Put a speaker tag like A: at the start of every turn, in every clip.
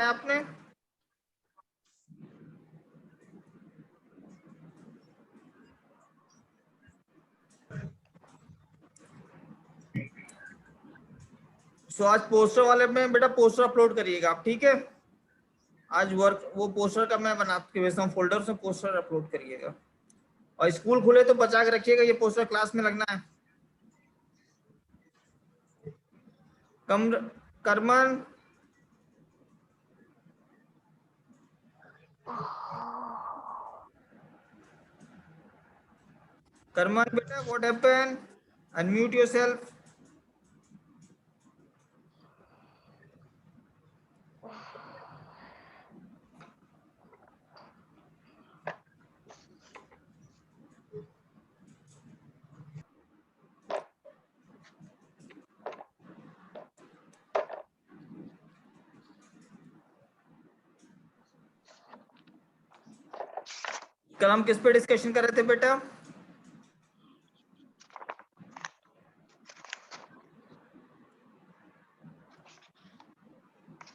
A: आपने? सो आज पोस्टर वाले में बेटा पोस्टर अपलोड करिएगा आप, ठीक है? आज वर्क वो पोस्टर का मैं बना के भेजता हूँ फोल्डर से, पोस्टर अपलोड करिएगा। और स्कूल खुले तो बचा के रखिएगा, ये पोस्टर क्लास में लगना है। करमन करमन बेटा, व्हाट हैपेंड? Unmute yourself. कल हम किस पे डिस्कशन कर रहे थे बेटा?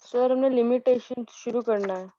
B: सर हमने लिमिटेशन शुरू करना है।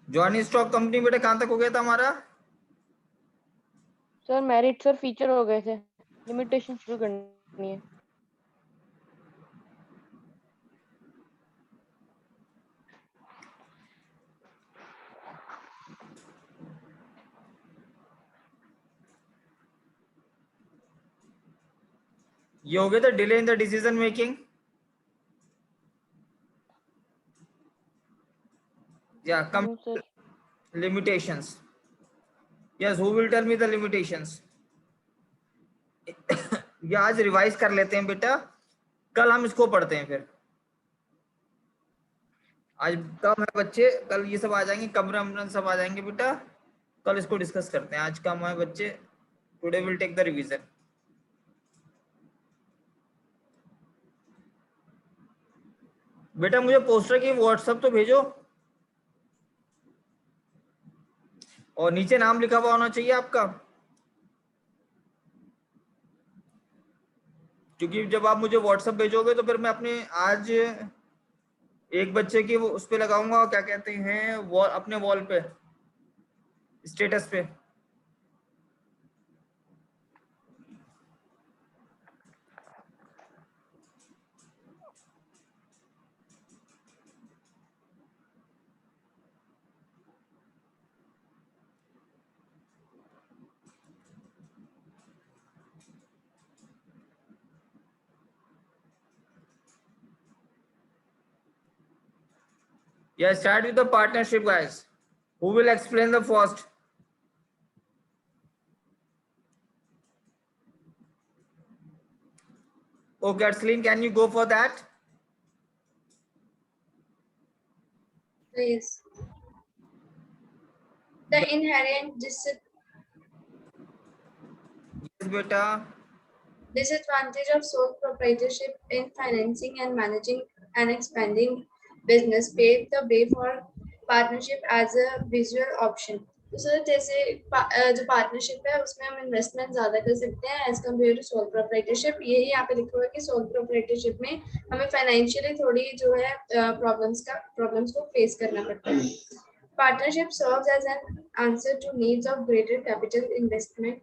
A: जॉनी स्टॉक कंपनी बेटा कहां तक हो गया था हमारा?
B: सर मेरिट्स और फीचर हो गए थे, लिमिटेशन शुरू करनी है।
A: ये हो गया था delay in the decision making या कम
B: sir
A: limitations. Yes, who will tell me the limitations? ये आज रिवाइज कर लेते हैं बेटा, कल हम इसको पढ़ते हैं। फिर आज कम है बच्चे, कल ये सब आ जाएंगे, कमरन सब आ जाएंगे बेटा, कल इसको डिस्कस करते हैं। आज कम है बच्चे, today will take the revision. बेटा मुझे पोस्टर की व्हाट्सएप तो भेजो, और नीचे नाम लिखा हुआ होना चाहिए आपका, क्योंकि जब आप मुझे व्हाट्सएप भेजोगे तो फिर मैं अपने आज एक बच्चे की उस पे लगाऊंगा, क्या कहते हैं, वॉल, अपने वॉल पे, स्टेटस पे। Yeah, start with the partnership, guys. Who will explain the first? Okay, Arslene, can you go for that?
C: Please. The inherent
A: Yes, beta.
C: disadvantage of sole proprietorship in financing and managing and expanding business pave the way for partnership as a visual option. तो sir जैसे जो partnership है उसमें हम investment ज्यादा कर सकते हैं as compare to sole proprietorship. यही यहाँ पे लिखा हुआ है कि सोल प्रोप्राइटरशिप में हमें फाइनेंशियली थोड़ी जो है प्रॉब्लम्स को फेस करना पड़ता है। Partnership serves as an answer to needs of greater capital investment,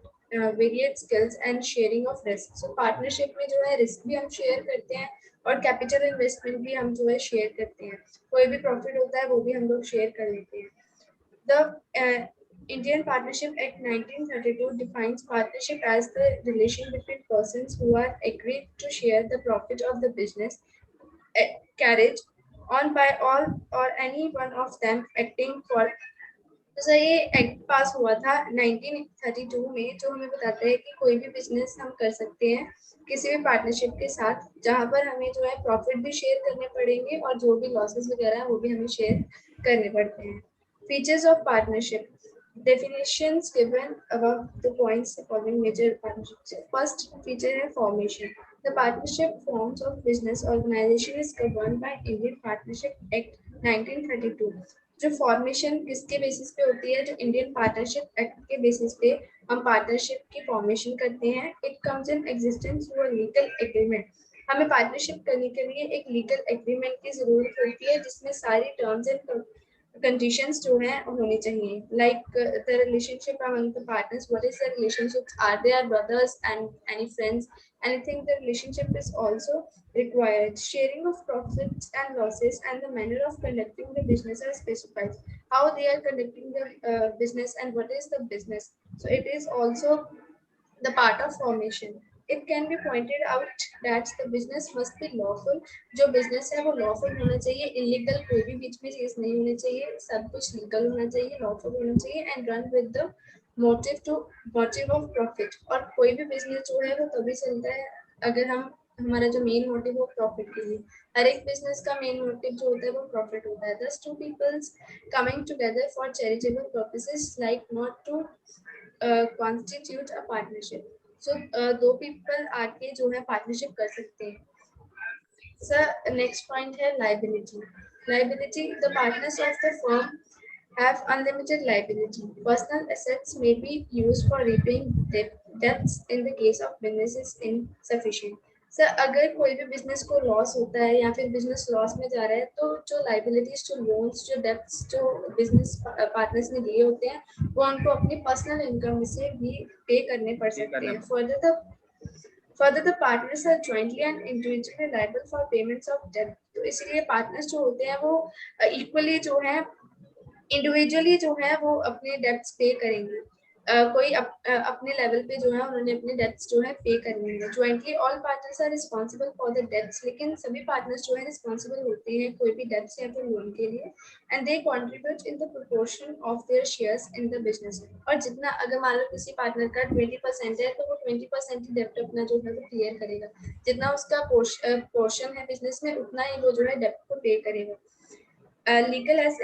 C: varied skills and sharing of risk. So partnership में जो है risk भी हम share करते हैं और capital investment भी हम जो है share करते हैं। कोई भी profit होता है वो भी हम लोग share कर लेते हैं। The Indian Partnership Act 1932 defines partnership as the relation between persons who are agreed to share the profit of the business carried on by all or any one of them acting for तो sir ये act पास हुआ था 1932 में, जो हमें बताता है कि कोई भी बिजनेस हम कर सकते हैं किसी भी पार्टनरशिप के साथ, जहां पर हमें जो है प्रॉफिट भी शेयर करने पड़ेंगे और जो भी लॉसेस वगैरह है वो भी हमें शेयर करने पड़ते हैं। Features of partnership, definitions given above the points following major partnerships. First feature है formation. The partnership forms of business organization is governed by Indian Partnership Act 1932. जो फॉर्मेशन किसके बेसिस पे होती है? जो इंडियन पार्टनरशिप एक्ट के basis पे हम पार्टनरशिप की फॉर्मेशन करते हैं। It comes in existence through a legal agreement. हमें पार्टनरशिप करने के लिए एक लीगल एग्रीमेंट की जरूरत होती है जिसमें सारी टर्म्स एंड conditions जो है होनी चाहिए, like the relationship among the partners. What is the relationships? Are they brothers and any friends? Anything the relationship is also required. Sharing of profits and losses and the manner of conducting the business are specified. How they are conducting the business and what is the business. So it is also the part of formation. It can be pointed out that the business must be lawful. जो business है वो lawful होना चाहिए, illegal कोई भी बीच में चीज नहीं होनी चाहिए, सब कुछ legal होना चाहिए, lawful होना चाहिए and run with the motive of profit. और कोई भी business जो है वो तभी चलता है अगर हम हमारा जो मेन मोटिव हो प्रॉफिट के लिए। हर एक बिजनेस का मेन मोटिव जो होता है वो प्रॉफिट होता है। Thus two peoples coming together for charitable purposes like not to constitute a partnership. So दो people आके जो है पार्टनरशिप कर सकते हैं। सर नेक्स्ट पॉइंट है liability. Liability, the partners of the firm have unlimited liability. Personal assets may be used for repaying debts in the case of business is insufficient. Sir अगर कोई भी बिजनेस को loss होता है या फिर business loss में जा रहा है तो जो लाइबिलिटीज, जो लोन्स, जो डेब्ट्स जो बिजनेस पार्टनर्स ने लिए होते हैं वो उनको अपनी पर्सनल इनकम से भी पे करने पड़ सकते हैं। Further, the partners are jointly and individually liable for payments of debt. तो इसलिए पार्टनर्स जो होते हैं वो इक्वली जो है इंडिविजुअली जो है वो अपने डेब्ट्स पे करेंगे। कोई अपने लेवल पे जो है उन्होंने अपने डेब्ट्स जो है पे करने हैं। Jointly all partners are responsible for the debts, लेकिन सभी पार्टनर्स जो है रिस्पांसिबल होते हैं कोई भी डेब्ट्स या फिर लोन के लिए, and they contribute in the proportion of their shares in the business. और जितना अगर मान लो किसी पार्टनर का 20% है तो वो 20% ही डेब्ट अपना जो है वो क्लियर करेगा। जितना उसका पोर्शन है बिजनेस में उतना ही वो जो है डेब्ट को पे करेगा। Legal as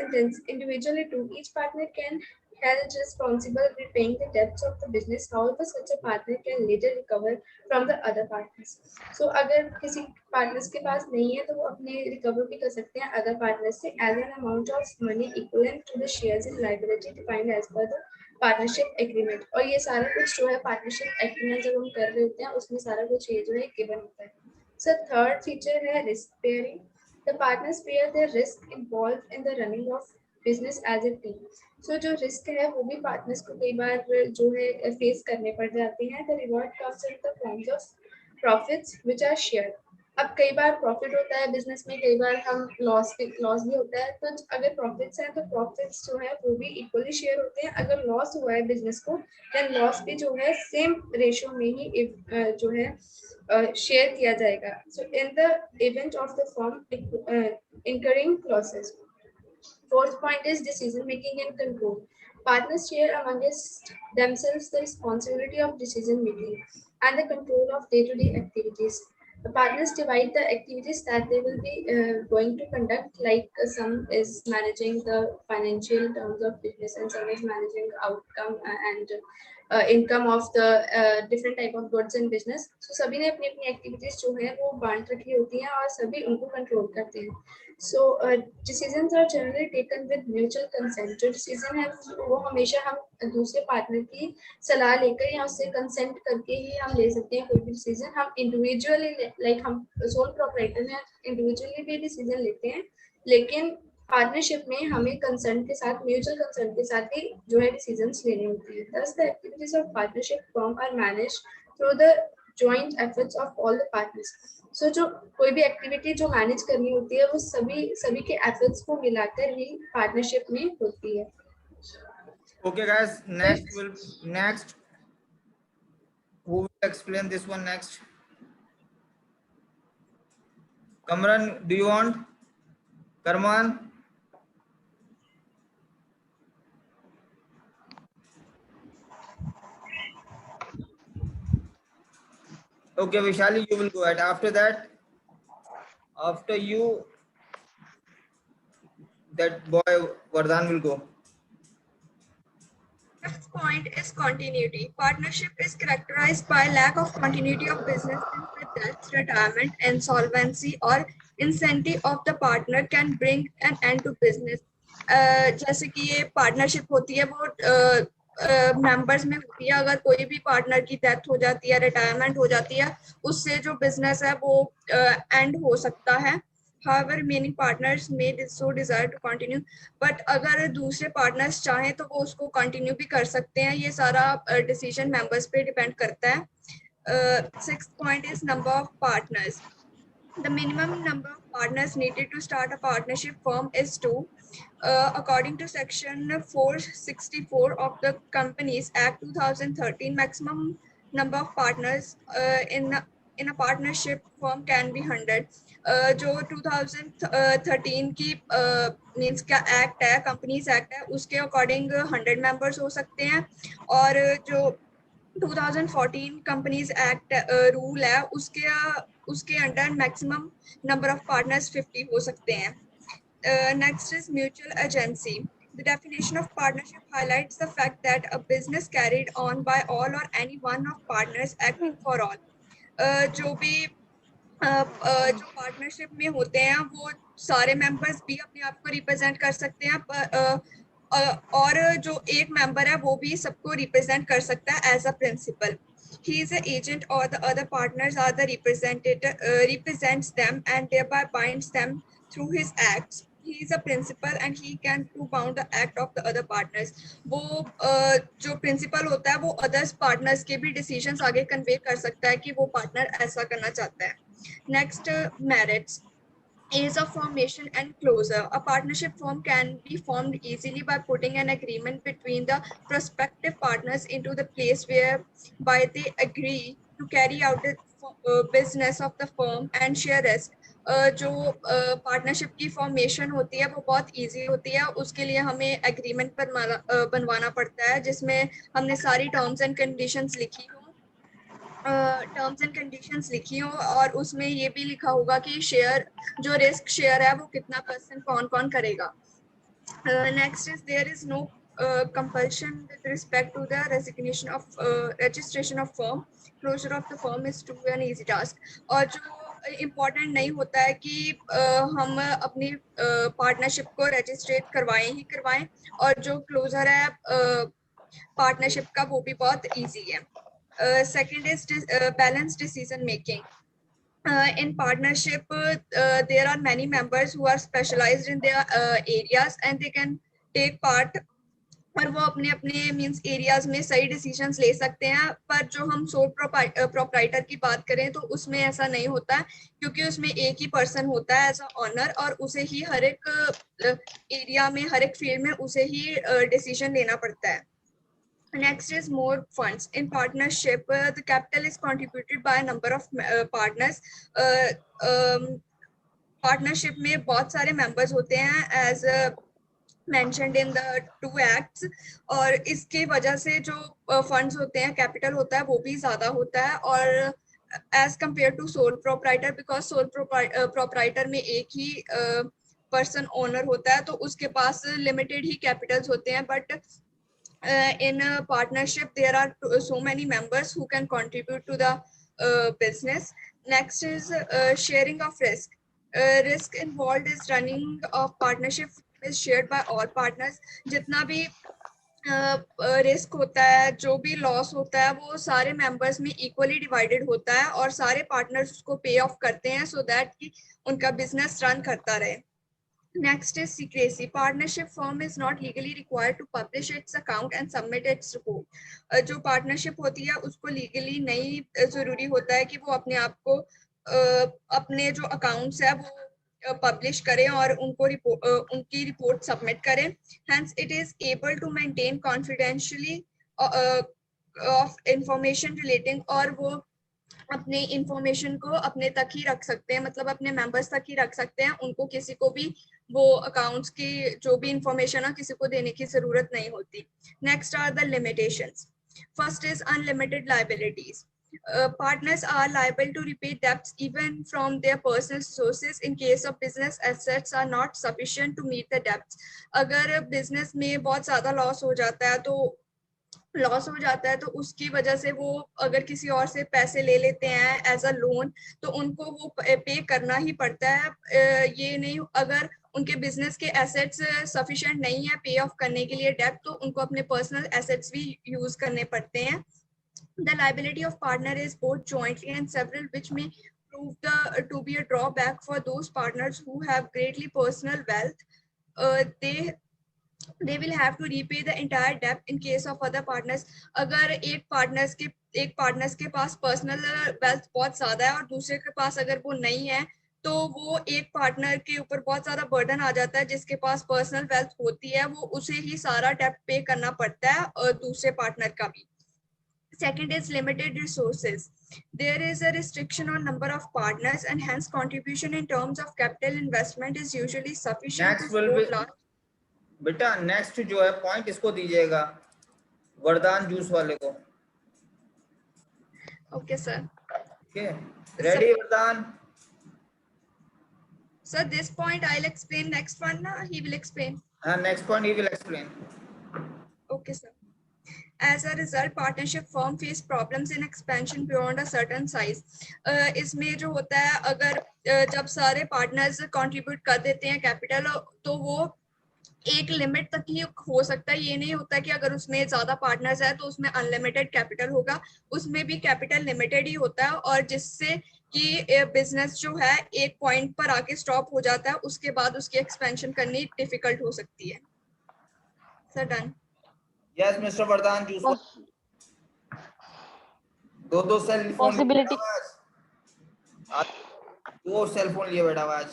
C: individually too, each partner can held responsible repaying the debts of the business. However, such a partner can later recover from the other partners. So अगर किसी partners के पास नहीं है तो वो अपने recover भी कर सकते हैं other partners से as an amount of money equivalent to the shares in liability defined as per the partnership agreement. और ये सारा कुछ जो है partnership agreement जब हम कर रहे होते हैं उसमें सारा कुछ ये जो है given होता है। So third feature है risk bearing. The partners bear the risk involved in the running of business as a team. So जो risk है वो भी partners को कई बार जो है face करने पड़ जाते हैं। The reward comes in the forms of profits which are shared. अब कई बार प्रॉफिट होता है बिजनेस में, कई बार हम लॉस भी होता है। तो अगर प्रॉफिट्स हैं तो प्रॉफिट्स जो है वो भी इक्वली शेयर होते हैं। अगर लॉस हुआ है बिजनेस को देन लॉस भी जो है सेम रेशियो में ही जो है शेयर किया जाएगा। So in the event of the firm incurring losses. Fourth point is decision making and control. Partners share amongst themselves the responsibility of decision making and the control of day-to-day activities. The partners divide the activities that they will be going to conduct, like some is managing the financial terms of business and some is managing outcome and income of the different type of goods in business. So सभी ने अपनी अपनी activities जो है वो बांट रखी होती हैं और सभी उनको control करते हैं। So decisions are generally taken with mutual consent. जो decision है वो हमेशा हम दूसरे पार्टनर की सलाह लेकर या उससे कंसेंट करके ही हम ले सकते हैं कोई भी डिसीजन। हम इंडिविजुअली लाइक हम सोल प्रोप्राइटर में इंडिविजुअली भी डिसीजन लेते हैं, लेकिन पार्टनरशिप में हमें कंसेंट के साथ, म्यूचुअल कंसेंट के साथ ही जो है डिसीजंस लेने होते हैं। Thus the activities of partnership firm are managed through the joint efforts of all the partners. So जो कोई भी एक्टिविटी जो मैनेज करनी होती है वो सभी के एफर्ट्स को मिलाकर ही पार्टनरशिप में होती है।
A: Okay guys, next who will explain this one next? Kamran, do you want? Karman? Okay, Vishali, you will go ahead. After you, that boy Vardhan will go.
D: Next point is continuity. Partnership is characterized by lack of continuity of business with death, retirement, insolvency, or insanity of the partner can bring an end to business. जैसे कि ये partnership होती है वो members में होती है. अगर कोई भी पार्टनर की डेथ हो जाती है, रिटायरमेंट हो जाती है, उससे जो बिजनेस है वो एंड हो सकता है. However, remaining partners may so desire to continue. But अगर दूसरे पार्टनर्स चाहें तो वो उसको कंटिन्यू भी कर सकते हैं. ये सारा डिसीजन मेंबर्स पे डिपेंड करता है. 6th point is number of partners. The minimum number of partners needed to start a partnership firm is 2. According to section 464 of the Companies Act 2013, maximum number of partners in a partnership firm can be 100. जो 2013 की means का act है, companies act है, उसके according 100 members हो सकते हैं. और जो 2014 कंपनीज एक्ट रूल है उसके under maximum number of partners 50 हो सकते हैं. Next is mutual agency. The definition of partnership highlights the fact that a business carried on by all or any one of partners acting for all. जो भी जो partnership में होते हैं वो सारे मेंबर्स भी अपने आप को रिप्रेजेंट कर सकते हैं, और जो एक मेंबर है वो भी सबको रिप्रेजेंट कर सकता है as a principal. He is an agent or the other partners are the represents them and thereby binds them through his acts. He is a principal and he can to bound the act of the other partners. वो जो principal होता है वो others partners के भी decisions आगे convey कर सकता है कि वो पार्टनर ऐसा करना चाहता है. Next, merits. Ease of formation and closure. A partnership firm can be formed easily by putting an agreement between the prospective partners into the place whereby they agree to carry out the business of the firm and share risk. जो partnership की formation होती है वो बहुत easy होती है. उसके लिए हमें एग्रीमेंट पर बनवाना पड़ता है जिसमें हमने सारी टर्म्स एंड कंडीशंस लिखी हो, टर्म्स एंड कंडीशंस लिखी हो, और उसमें ये भी लिखा होगा कि शेयर जो रिस्क शेयर है वो कितना % कौन कौन करेगा. Next is there is no compulsion with respect to the registration of firm. Closure of the firm is to an easy task. और जो इम्पोर्टेंट नहीं होता है कि हम अपनी पार्टनरशिप को रजिस्ट्रेट करवाएं ही करवाएं, और जो क्लोजर है पार्टनरशिप का वो भी बहुत इजी है. Second is balanced decision making. In partnership, there are many members who are specialized in their areas and they can take part, और वो अपने अपने मीन्स एरियाज में सही डिसीजंस ले सकते हैं. पर जो हम सोल प्रोप्राइटर की बात करें तो उसमें ऐसा नहीं होता है, क्योंकि उसमें एक ही पर्सन होता है एज अ ऑनर, और उसे ही हर एक एरिया में हर एक फील्ड में उसे ही डिसीजन लेना पड़ता है. Next is more funds. In partnership, the capital is contributed by a number of partners. Partnership में बहुत सारे members होते हैं as mentioned in the 2 acts, और इसके वजह से जो funds होते हैं, capital होता है वो भी ज़्यादा होता है. और as compared to sole proprietor, because sole proprietor में एक ही person owner होता है तो उसके पास limited ही capitals होते हैं. But in a partnership there are so many members who can contribute to the business. Next is sharing of risk. Risk involved is running of partnership is shared by all partners. जितना भी risk होता है, जो भी loss होता है, वो सारे मेंबर्स में इक्वली डिवाइडेड होता है और सारे पार्टनर्स उसको पे ऑफ करते हैं सो दैट कि उनका बिजनेस रन करता रहे. Next is secrecy. Partnership firm is not legally required to publish its account and submit its report. जो पार्टनरशिप होती है उसको लीगली नहीं जरूरी होता है कि वो अपने आप को अपने जो अकाउंट्स है वो पब्लिश करें और उनकी रिपोर्ट सबमिट करें. Hence it is able to maintain confidentially of information relating, और वो अपने इंफॉर्मेशन को अपने तक ही रख सकते हैं, मतलब अपने मेंबर्स तक ही रख सकते हैं. उनको किसी को भी वो अकाउंट्स की जो भी इंफॉर्मेशन है किसी को देने की जरूरत नहीं होती. Next are the limitations. First is unlimited liabilities. partners are liable to repay debts even from their personal resources in case of business assets are not sufficient to meet the debts. अगर business में बहुत ज़्यादा loss हो जाता है तो उसकी वजह से वो अगर किसी और से पैसे ले लेते हैं एज अ लोन, तो उनको वो पे करना ही पड़ता है। ये नहीं, अगर उनके बिजनेस के एसेट्स सफिशिएंट नहीं है पे ऑफ करने के लिए डेब्ट, तो उनको अपने पर्सनल एसेट्स भी यूज करने पड़ते हैं। The liability of partner is both jointly and several, which may prove to be a drawback for those partners who have greatly personal wealth. They will have to repay the entire debt in case of other partners. अगर एक partners के पास personal wealth बहुत ज्यादा है और दूसरे के पास अगर वो नहीं है, तो वो एक पार्टनर के ऊपर बहुत ज्यादा बर्डन आ जाता है। जिसके पास पर्सनल वेल्थ होती है वो उसे ही सारा डेब्ट पे करना पड़ता है और दूसरे पार्टनर का भी। Second is limited resources. There is a restriction on number of partners and hence contribution in terms of capital investment is usually sufficient
A: Next
D: to
A: will
D: support
A: be
D: large.
A: बेटा नेक्स्ट जो है point इसको दीजिएगा, वरदान juice वाले को।
D: Okay, sir.
A: Okay, ready वरदान?
D: So this point I'll explain. Next one, he will explain.
A: हाँ, next point he will explain.
D: Okay, sir. As a result, partnership firm face problems in expansion beyond a certain size. इसमें जो होता है, अगर जब सारे partners contribute कर देते हैं capital, तो वो एक लिमिट तक ही हो सकता है। ये नहीं होता कि अगर उसमें ज्यादा पार्टनर्स है तो उसमें अनलिमिटेड कैपिटल होगा, उसमें भी कैपिटल लिमिटेड ही होता है, और जिससे कि बिजनेस जो है एक पॉइंट पर आके स्टॉप हो जाता है, उसके बाद उसकी एक्सपेंशन करनी डिफिकल्ट हो सकती है। Sir done.
A: यस मिस्टर वरदान जूस। दो सेल फोन
B: Possibility.
A: दो सेल फोन लिए बैठा हुआ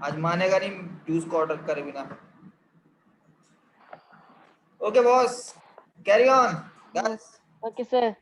A: आज मानेगा नहीं जूस को ऑर्डर करे बिना। Okay boss, carry on.
B: Yes. Okay, sir.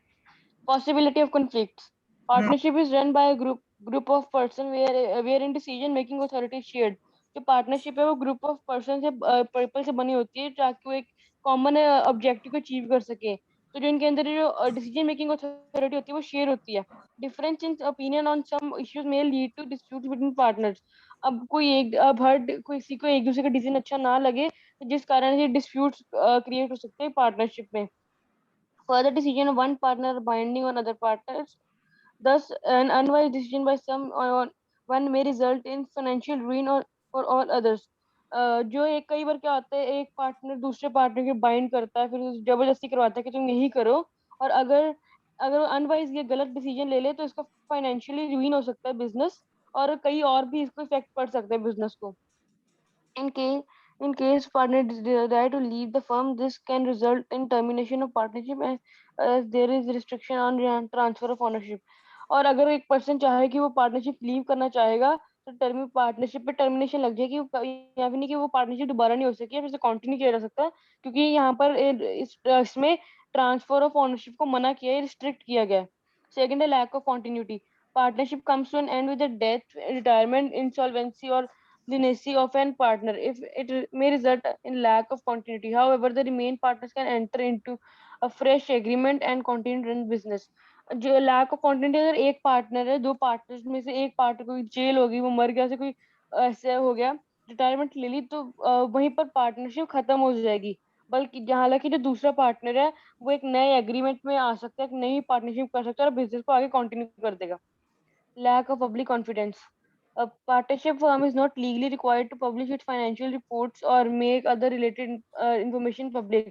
B: Possibility of conflicts. Partnership is run by a group of person wherein decision making authority is shared. जो पार्टनरशिप है वो ग्रुप ऑफ पर्सन से पीपल से बनी होती है ताकि वो एक कॉमन ऑब्जेक्टिव को अचीव कर सके। तो जो इनके अंदर जो डिसीजन मेकिंग अथॉरिटी होती है वो शेयर होती है। Difference in opinion on some issues may lead to dispute between partners. अब किसी को एक दूसरे का डिसीजन अच्छा ना लगे, तो जिस कारण से डिस्प्यूट्स क्रिएट हो सकते हैं पार्टनरशिप में। Further decision of one partner binding on other partners. Thus, an unwise decision by on one may result in financial ruin or for all others. जो एक कई बार क्या होता है, एक पार्टनर दूसरे पार्टनर के बाइंड करता है, फिर जबरदस्ती करवाता है कि तुम यही करो, और अगर अगर अनवाइज ये गलत डिसीजन ले ले तो इसका फाइनेंशियली रुइन हो सकता है बिजनेस, और कई और भी इसको इफेक्ट पड़ सकता है बिजनेस को। In case partner desire to leave the firm, this can result in termination of partnership as there is restriction on transfer of ownership. और अगर एक पर्सन चाहे कि वो पार्टनरशिप लीव करना चाहेगा, तो पार्टनरशिप पे टर्मिनेशन लग जाएगी, या फिर नहीं कि वो पार्टनरशिप दोबारा नहीं हो सकी, फिर से कंटिन्यू किया जा सकता है, क्योंकि यहाँ पर इसमें ट्रांसफर ऑफ ओनरशिप को मना किया है, रिस्ट्रिक्ट किया गया है। सेकंड है lack of continuity. Partnership comes to an end with the death, retirement, insolvency और leniency of an partner if it may result in lack of continuity. However, the remain partners can enter into a fresh agreement and continue to run business. जो lack of continuity, अगर एक partner है, दो partners में से एक partner को jail हो गई, वो मर गया, से कोई ऐसे हो गया, रिटायरमेंट ले ली, तो वहीं पर पार्टनरशिप खत्म हो जाएगी। बल्कि हालांकि जो दूसरा पार्टनर है वो एक नए एग्रीमेंट में आ सकता है, एक नई पार्टनरशिप कर सकता है और बिजनेस को आगे कंटिन्यू कर देगा। Lack of public confidence. A partnership firm is not legally required to publish its financial reports or make other related information public.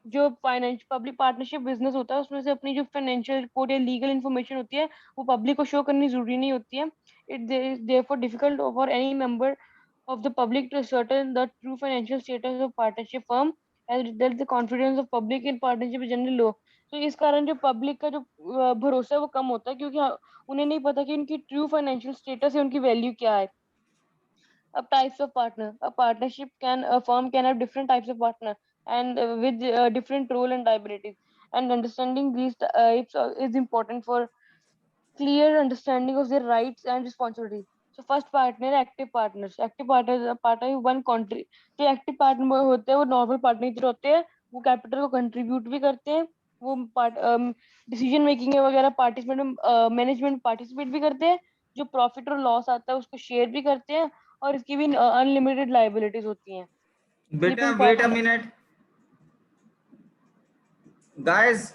B: जो पब्लिक पार्टनरशिप बिजनेस होता है उसमें से अपनी जो फाइनेंशियल रिपोर्ट या लीगल इन्फॉर्मेशन होती है वो पब्लिक को शो करनी जरूरी नहीं होती है। It is therefore difficult for any member of the public to ascertain the true financial status of partnership firm, as that the confidence of public in partnership is generally low. तो इस कारण जो public का जो भरोसा है वो कम होता है, क्योंकि उन्हें नहीं पता कि उनकी ट्रू फाइनेंशियल स्टेटस है, उनकी वैल्यू क्या है। अब types of partner. A firm can have different types of partner and with different role and liabilities, and understanding these types is important for clear understanding of their rights and responsibilities. So first partner, active partners. Active partner one जो active partner होते हैं वो normal partner की तरह होते हैं, वो capital को कंट्रीब्यूट भी करते हैं वो डिसीजन मेकिंग वगैरह पार्टिसिपेट मैनेजमेंट पार्टिसिपेट भी करते हैं, जो प्रॉफिट और लॉस आता है उसको शेयर भी करते हैं, और इसकी भी अनलिमिटेड लाइबिलिटीज होती हैं।
A: बेटा
B: sleeping
A: wait a
B: partner.
A: Minute guys,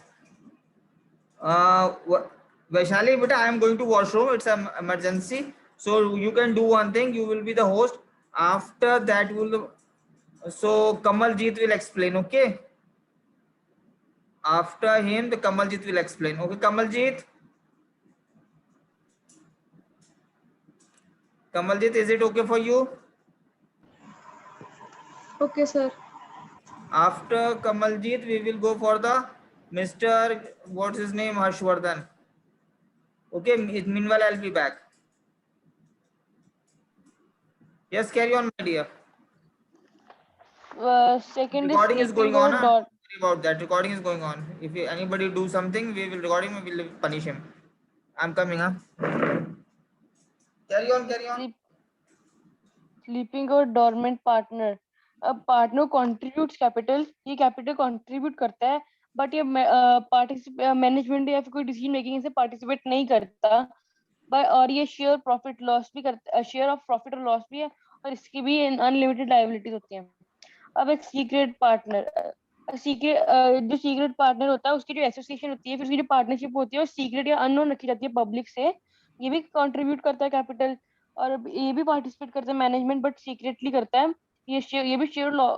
A: Vaishali, beta, I am going to washroom. It's an emergency. So you can do one thing. You will be the host. After that, so Kamaljeet will explain. Okay. After him, the Kamaljeet will explain. Okay, Kamaljeet. Kamaljeet, is it okay for you?
D: Okay, sir.
A: After Kamaljeet, we will go for the Mr. What's his name? Harshvardhan. Okay. Meanwhile, I'll be back. Yes, carry on, my dear.
B: Second is
A: Recording is
B: sleeping
A: going
B: or
A: on. Huh?
B: dot.
A: Sorry about that. Recording is going on. If anybody do something, we will record him. We will punish him. I'm coming. Huh? Carry on. Carry on.
B: Sleeping और dormant partner. अब partner contributes capital, ये capital contribute करता है, but ये management या फिर कोई decision making से पार्टिसिपेट नहीं करता। और ये शेयर प्रॉफिट लॉस भी करता है, शेयर ऑफ प्रॉफिट और लॉस भी है, और इसकी भी अनलिमिटेड लायबिलिटीज होती हैं। अब एक सीक्रेट पार्टनर, जो सीक्रेट पार्टनर होता है उसकी जो एसोसिएशन होती है, फिर उसकी जो पार्टनरशिप होती है वो सीक्रेट या अननोन रखी जाती है पब्लिक से, ये भी कंट्रीब्यूट करता है कैपिटल, और ये भी पार्टिसिपेट करता है मैनेजमेंट, बट सीक्रेटली करता है। ये भी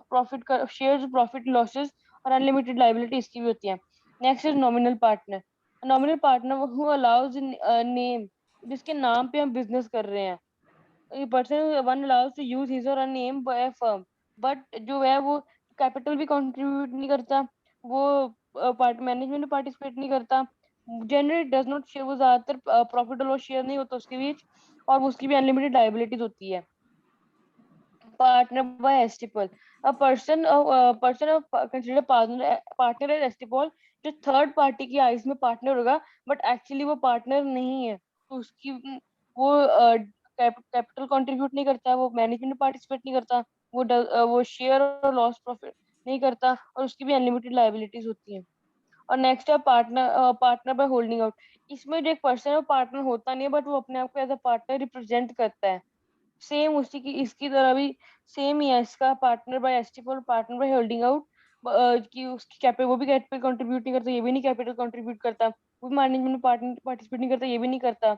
B: प्रॉफिट लॉसेस और अनलिमिटेड लाइबिलिटी इसकी भी होती है। Next is nominal partner. Nominal partner who allows name, जिसके नाम पे हम बिजनेस कर रहे हैं। a person one allows to use his or her name by a firm, but जो है वो कैपिटल भी कंट्रीब्यूट नहीं करता, वो पार्ट मैनेजमेंट में पार्टिसिपेट नहीं करता, जनरली डज नॉट शेयर, वो ज्यादातर प्रॉफिट और शेयर नहीं होता उसके बीच, और उसकी भी अनलिमिटेड लाइबिलिटीज होती है। partner by Estipol. A person of considered partner as Estipol, जो थर्ड पार्टी की आइज में पार्टनर होगा, बट एक्चुअली वो पार्टनर नहीं है, तो उसकी वो कैपिटल कंट्रीब्यूट नहीं करता, वो मैनेजमेंट में पार्टिसिपेट नहीं करता, वो शेयर और लॉस प्रॉफिट नहीं करता, और उसकी भी अनलिमिटेड लाइबिलिटीज होती है। और नेक्स्ट है पार्टनर बाय होल्डिंग आउट। इसमें जो एक पर्सन है वो पार्टनर होता नहीं है, बट वो अपने आप को एज अ पार्टनर रिप्रेजेंट करता है। सेम उसी की इसकी तरह भी सेम ही है इसका, partner by estoppel, partner by holding out, कि उसकी कैपिटल, वो भी कैपिटल कंट्रीब्यूट नहीं करता, ये भी नहीं कैपिटल कंट्रीब्यूट करता, वो भी मैनेजमेंट में पार्टिसिपेट नहीं करता, ये भी नहीं करता,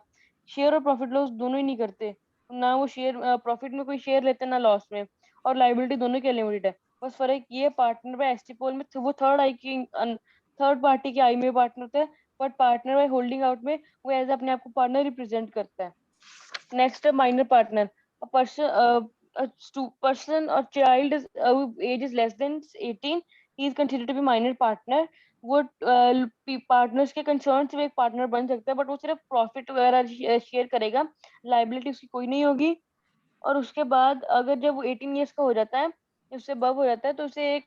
B: शेयर और प्रॉफिट लॉस दोनों ही नहीं करते, ना वो शेयर प्रॉफिट में कोई शेयर लेते ना लॉस में, और लाइबिलिटी दोनों की लिमिटेड है। बस फर्क ये पार्टनर बाय एस्टिपल में वो थर्ड पार्टी की आई में पार्टनर होता है, but partner by holding out में वो एज अपने आप को पार्टनर रिप्रेजेंट करता है। नेक्स्ट है minor partner. A person or child is age is less than 18, he is considered to be minor partner। वो पार्टनर्स के कंसर्न से एक पार्टनर बन सकता है, बट वो सिर्फ प्रॉफिट वगैरह शेयर करेगा, लाइबिलिटी उसकी कोई नहीं होगी। और उसके बाद अगर जब वो 18 ईयर्स का हो जाता है, उससे बब हो जाता है, तो उसे एक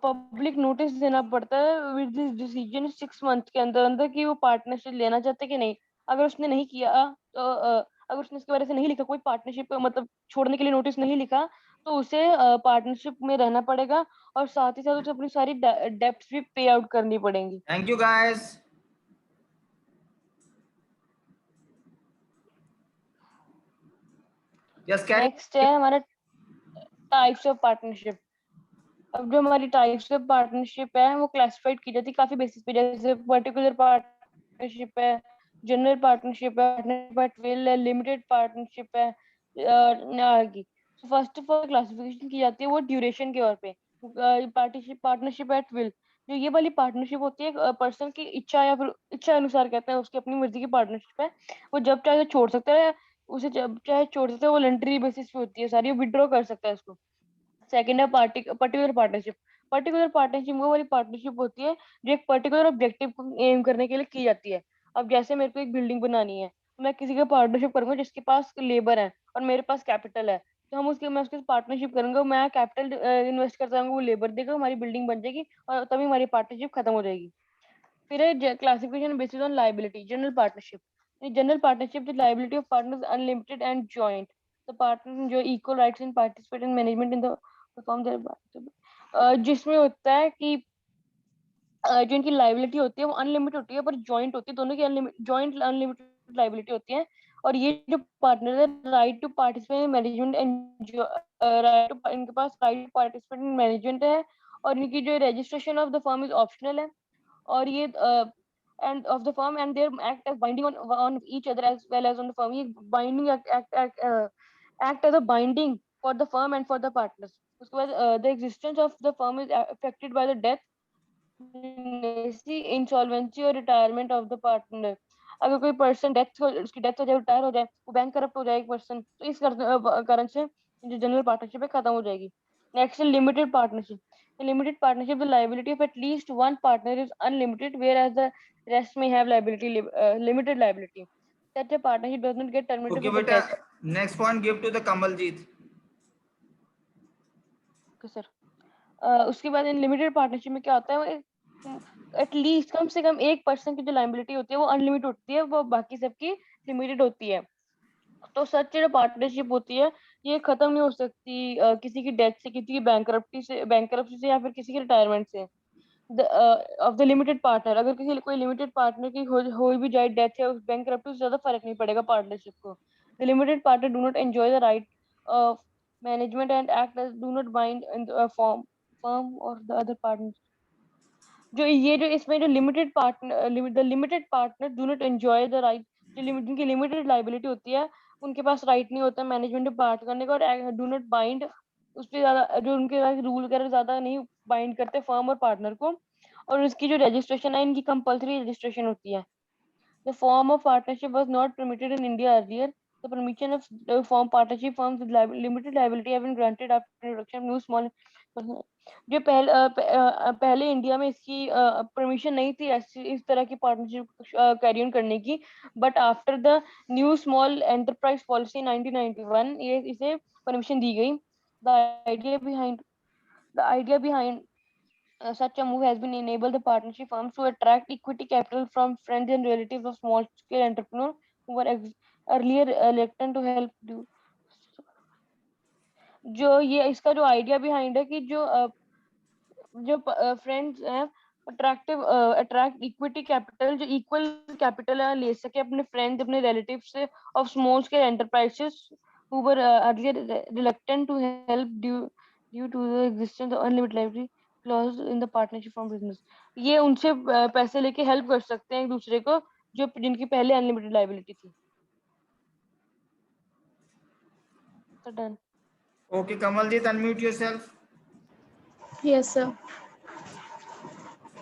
B: पब्लिक नोटिस देना पड़ता है विद दिस डिसीजन 6 मंथ के अंदर अंदर, कि वो पार्टनरशिप लेना चाहते कि नहीं। अगर उसने नहीं किया, तो अगर उसने इसके बारे में नहीं लिखा, कोई पार्टनरशिप मतलब छोड़ने के लिए नोटिस नहीं लिखा, तो उसे पार्टनरशिप में रहना पड़ेगा, और साथ ही साथ उसे अपनी सारी डेब्ट्स भी पे आउट करनी पड़ेंगी।
A: Thank you, guys. Yes, carry.
B: Next है हमारा टाइप्स ऑफ पार्टनरशिप। अब जो हमारी टाइप्स ऑफ पार्टनरशिप है वो क्लासिफाइड की जाती है काफी बेसिस पे, जैसे पर्टिकुलर पार्टनरशिप है, जनरल पार्टनरशिप है, पार्टनरशिप एट विल है, लिमिटेड पार्टनरशिप है, आगे। तो फर्स्ट ऑफ ऑल क्लासिफिकेशन की जाती है वो ड्यूरेशन के तौर पे। पार्टनरशिप एट विल, जो ये वाली पार्टनरशिप होती है पर्सन की इच्छा या फिर इच्छा अनुसार, कहते हैं उसकी अपनी मर्जी की पार्टनरशिप है, वो जब चाहे छोड़ सकता है, उसे जब चाहे छोड़ सकता है, वो वॉलंटरी बेसिस पे होती है सारी, विड्रॉ कर सकता है उसको। सेकेंड है पर्टिकुलर पार्टनरशिप। पर्टिकुलर पार्टनरशिप वो वाली पार्टनरशिप होती है जो एक पर्टिकुलर ऑब्जेक्टिव को एम करने के लिए की जाती है। अब जैसे मेरे को एक बिल्डिंग बनानी है, तो मैं किसी का पार्टनरशिप करूंगा जिसके पास लेबर है और मेरे पास कैपिटल है, तो मैं उसके पार्टनरशिप करूंगा, मैं कैपिटल इन्वेस्ट करता हूँ, वो लेबर देगा, हमारी बिल्डिंग बन जाएगी, और तभी हमारी पार्टनरशिप खत्म हो जाएगी। फिर है classification based on liability. General partnership, general partnership the liability of partners unlimited and joint. The partner जो equal rights in participate in management in the perform their. जिसमें होता है कि जो इनकी लाइबिलिटी होती है वो अनलिमिटेड होती है, पर जॉइंट होती है, दोनों की जॉइंट अनलिमिटेड लाइबिलिटी होती है। और ये जो पार्टनर है, right to participate in management इनके पास right to participate in management है, और इनकी जो registration of the firm is optional है, और ये and of the firm and their act as binding on each other as well as on the firm. ये binding act as a binding for the firm and for the partners. उसके बाद the existence of the firm is affected by the death, insolvency और retirement of the partner. अगर कोई person उसकी death हो जाए, retire हो जाए, वो बैंक करप्ट हो जाए एक पर्सन, तो इस कारण से जो जनरल पार्टनरशिप है खत्म हो जाएगी। Next limited partnership. Limited partnership the liability of at least one partner is unlimited where as the rest may have limited liability. Such a partnership does not get terminated
A: okay
B: for the
A: बेटा,
B: death.
A: Next point give to the Kamaljeet.
B: Okay, sir. उसके बाद in limited partnership में क्या होता है, at least कम से कम एक person की जो लायबिलिटी होती है वो अनलिमिटेड होती है, वो बाकी सबकी लिमिटेड होती है। तो सच जो पार्टनरशिप होती है ये खत्म नहीं हो सकती किसी की डेथ से, किसी की बैंकरप्सी से या फिर किसी के रिटायरमेंट से। ऑफ द लिमिटेड पार्टनर, अगर किसी कोई लिमिटेड पार्टनर की हो भी जाए डेथ या बैंकरप्सी से ज्यादा फर्क नहीं पड़ेगा पार्टनरशिप को। The limited partner do not enjoy the right of management and act as do not bind in the firm और द अदर पार्टनर। जो इसमें जो limited partner do not enjoy the right, जिनकी लिमिटेड लाइबिलिटी होती है उनके पास right नहीं होता मैनेजमेंट में पार्ट करने का, और डू नॉट बाइंड उससे ज्यादा, जो उनके रूल वगैरह ज्यादा नहीं बाइंड करते फर्म और पार्टनर को। और इसकी जो रजिस्ट्रेशन है इनकी कंपल्सरी रजिस्ट्रेशन होती है। The form of partnership was not permitted in India earlier. The permission of form partnership firms with limited liability have been granted after introduction of new small. जो पहले इंडिया में इसकी permission नहीं थी ऐसी इस तरह की पार्टनरशिप कैरी ऑन करने की, but after the new small enterprise policy 1991 ये इसे परमिशन दी गई। The idea behind such a move has been enabled the partnership firms to attract equity capital from friends and relatives of small scale entrepreneurs who were earlier reluctant to help do। जो ये इसका जो idea behind है कि जो friends हैं attract equity capital, जो equal capital है ले सके अपने फ्रेंड्स अपने रिलेटिव से of small scale enterprises who were earlier reluctant to help due to the existence of unlimited liability clause in the partnership form business। ये उनसे पैसे लेके हेल्प कर सकते हैं एक दूसरे को जो जिनकी पहले अनलिमिटेड लाइबिलिटी थी। तो done.
A: Okay Kamaljeet, unmute yourself.
C: Yes, sir.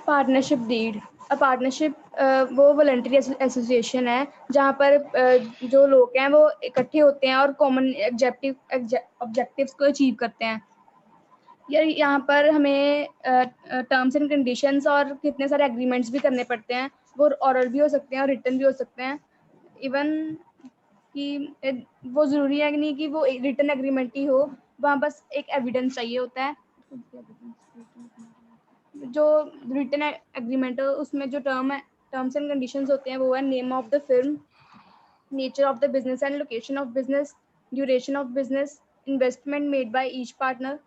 C: Partnership deed. Partnership वो वॉलंटरी एसोसिएशन है जहाँ पर जो लोग हैं वो इकट्ठे होते हैं और कॉमन ऑब्जेक्टिव्स को अचीव करते हैं। यार यहाँ पर हमें टर्म्स एंड कंडीशंस और कितने सारे एग्रीमेंट्स भी करने पड़ते हैं, वो ऑरल भी हो सकते हैं और रिटन भी हो सकते हैं। इवन कि वो ज़रूरी है नहीं कि वो रिटन एग्रीमेंट ही हो, वहाँ बस एक एविडेंस चाहिए होता है। जो रिटन एग्रीमेंट है उसमें जो टर्म्स एंड कंडीशंस होते हैं वो है name of the firm, nature of the business and location of business, duration of business, investment made by each partner,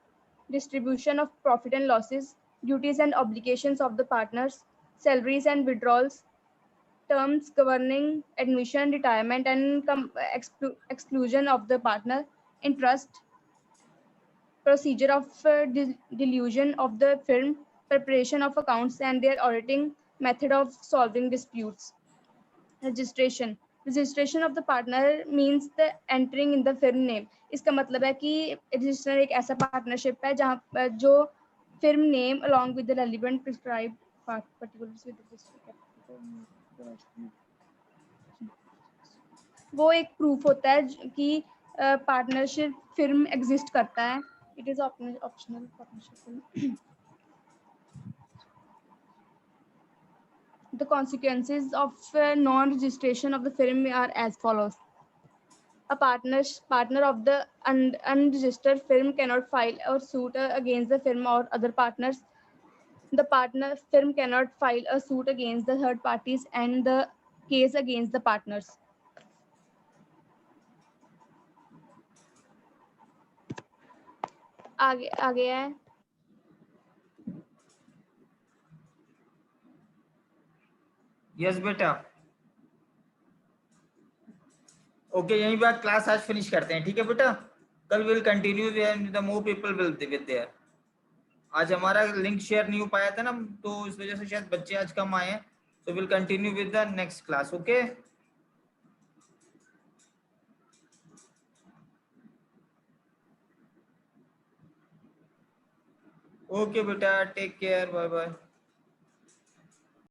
C: distribution of profit and losses, duties and obligations of the partners, salaries and withdrawals, terms governing admission, retirement and exclusion of the partner, interest, procedure of delusion of the firm, preparation of accounts and their auditing, method of solving disputes. Registration of the partner means the entering in the firm name. इसका मतलब है कि register एक ऐसा partnership है जहाँ जो firm name along with the relevant prescribed particulars with वो एक प्रूफ होता है कि पार्टनरशिप फिर्म एग्जिस्ट करता है। It is optional partnership. The consequences of non-registration of the firm are as follows. A partner of the unregistered firm cannot file a suit against the firm or other partners. The partner firm cannot file a suit against the third parties and the case against the partners. आगे है
A: yes बेटा। Okay, यहीं बात class आज finish करते हैं, ठीक है बेटा। कल will continue the more people will with their. आज हमारा लिंक शेयर नहीं हो पाया था ना, तो इस वजह से शायद बच्चे आज कम आए हैं। तो will continue with the next class. Okay okay बेटा, टेक केयर, बाय बाय।